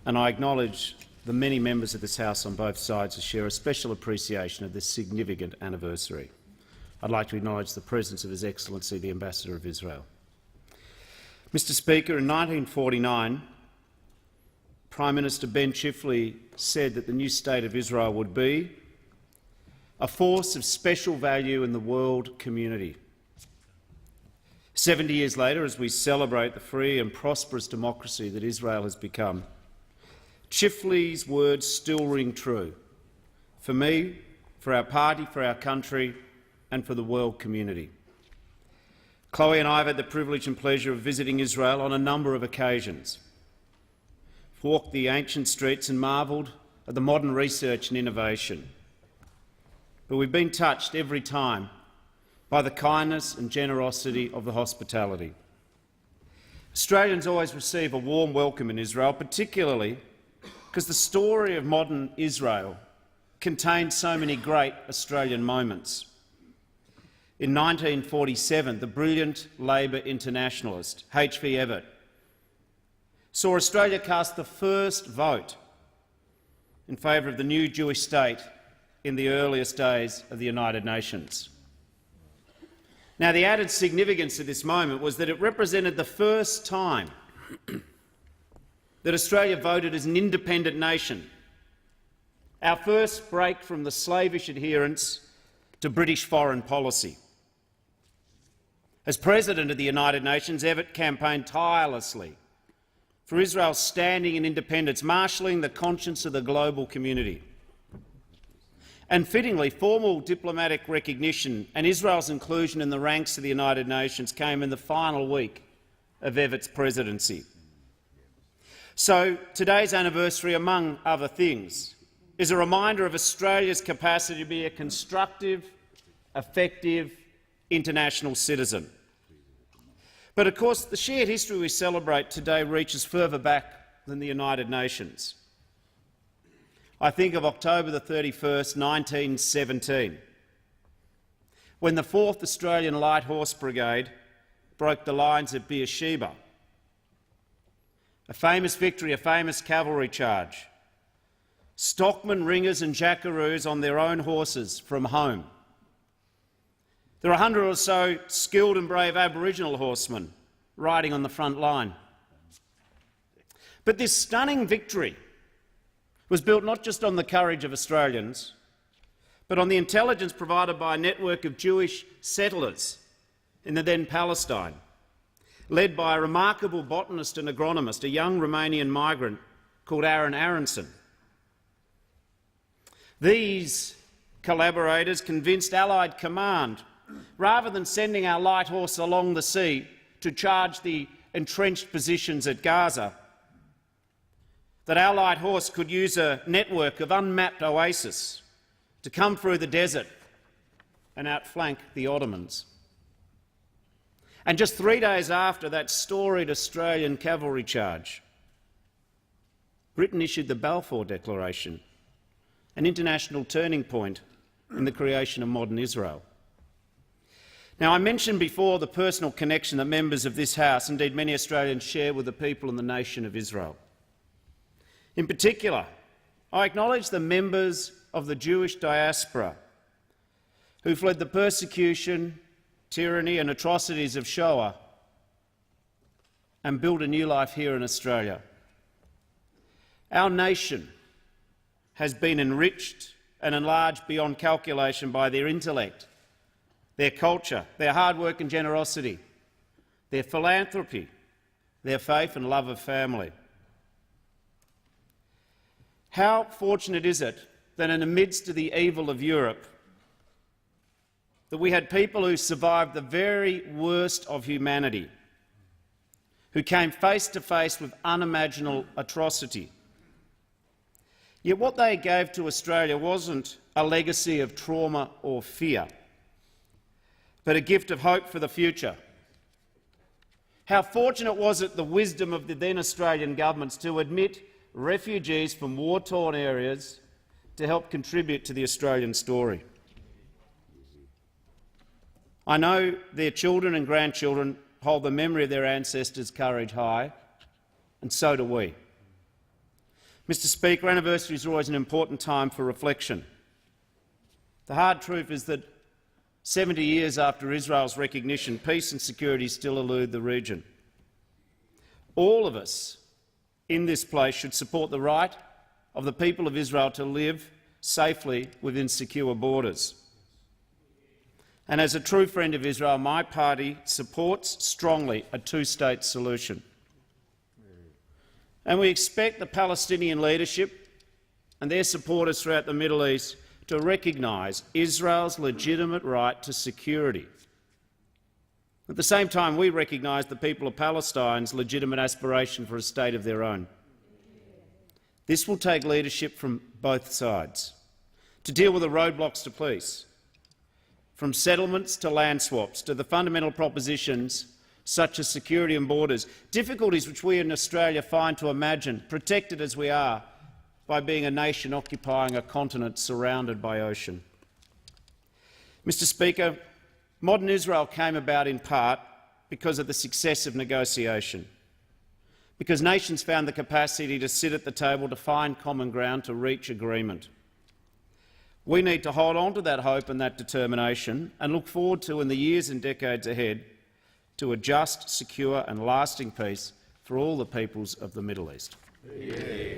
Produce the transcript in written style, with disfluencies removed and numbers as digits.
and I acknowledge the many members of this House on both sides who share a special appreciation of this significant anniversary. I'd like to acknowledge the presence of His Excellency the Ambassador of Israel. Mr Speaker, in 1949, Prime Minister Ben Chifley said that the new state of Israel would be a force of special value in the world community. 70 years later, as we celebrate the free and prosperous democracy that Israel has become, Chifley's words still ring true for me, for our party, for our country and for the world community. Chloe and I have had the privilege and pleasure of visiting Israel on a number of occasions. We've walked the ancient streets and marvelled at the modern research and innovation. But we've been touched every time by the kindness and generosity of the hospitality. Australians always receive a warm welcome in Israel, particularly because the story of modern Israel contains so many great Australian moments. In 1947, the brilliant Labor internationalist H.V. Evatt saw Australia cast the first vote in favour of the new Jewish state in the earliest days of the United Nations. Now, the added significance of this moment was that it represented the first time that Australia voted as an independent nation, our first break from the slavish adherence to British foreign policy. As President of the United Nations, Evatt campaigned tirelessly for Israel's standing and independence, marshalling the conscience of the global community. And fittingly, formal diplomatic recognition and Israel's inclusion in the ranks of the United Nations came in the final week of Evatt's presidency. So today's anniversary, among other things, is a reminder of Australia's capacity to be a constructive, effective international citizen. But of course, the shared history we celebrate today reaches further back than the United Nations. I think of October the 31st, 1917, when the 4th Australian Light Horse Brigade broke the lines at Beersheba. A famous victory, a famous cavalry charge. Stockmen, ringers and jackaroos on their own horses from home. There are 100 or so skilled and brave Aboriginal horsemen riding on the front line. But this stunning victory was built not just on the courage of Australians, but on the intelligence provided by a network of Jewish settlers in the then Palestine, led by a remarkable botanist and agronomist, a young Romanian migrant called Aaron Aronson. These collaborators convinced Allied command, rather than sending our light horse along the sea to charge the entrenched positions at Gaza, that our light horse could use a network of unmapped oases to come through the desert and outflank the Ottomans. And just 3 days after that storied Australian cavalry charge, Britain issued the Balfour Declaration, an international turning point in the creation of modern Israel. Now, I mentioned before the personal connection that members of this House, indeed many Australians, share with the people and the nation of Israel. In particular, I acknowledge the members of the Jewish diaspora who fled the persecution, tyranny and atrocities of Shoah and built a new life here in Australia. Our nation has been enriched and enlarged beyond calculation by their intellect, their culture, their hard work and generosity, their philanthropy, their faith and love of family. How fortunate is it that in the midst of the evil of Europe, that we had people who survived the very worst of humanity, who came face to face with unimaginable atrocity. Yet what they gave to Australia wasn't a legacy of trauma or fear, but a gift of hope for the future. How fortunate was it the wisdom of the then Australian governments to admit refugees from war-torn areas to help contribute to the Australian story. I know their children and grandchildren hold the memory of their ancestors' courage high, and so do we. Mr Speaker, anniversaries are always an important time for reflection. The hard truth is that 70 years after Israel's recognition, peace and security still elude the region. All of us in this place should support the right of the people of Israel to live safely within secure borders. And as a true friend of Israel, my party supports strongly a two-state solution. And we expect the Palestinian leadership and their supporters throughout the Middle East to recognise Israel's legitimate right to security. At the same time, we recognise the people of Palestine's legitimate aspiration for a state of their own. This will take leadership from both sides to deal with the roadblocks to peace, from settlements to land swaps to the fundamental propositions such as security and borders, difficulties which we in Australia find to imagine, protected as we are by being a nation occupying a continent surrounded by ocean. Mr Speaker, modern Israel came about in part because of the success of negotiation, because nations found the capacity to sit at the table to find common ground, to reach agreement. We need to hold on to that hope and that determination and look forward to, in the years and decades ahead, to a just, secure and lasting peace for all the peoples of the Middle East. Yeah.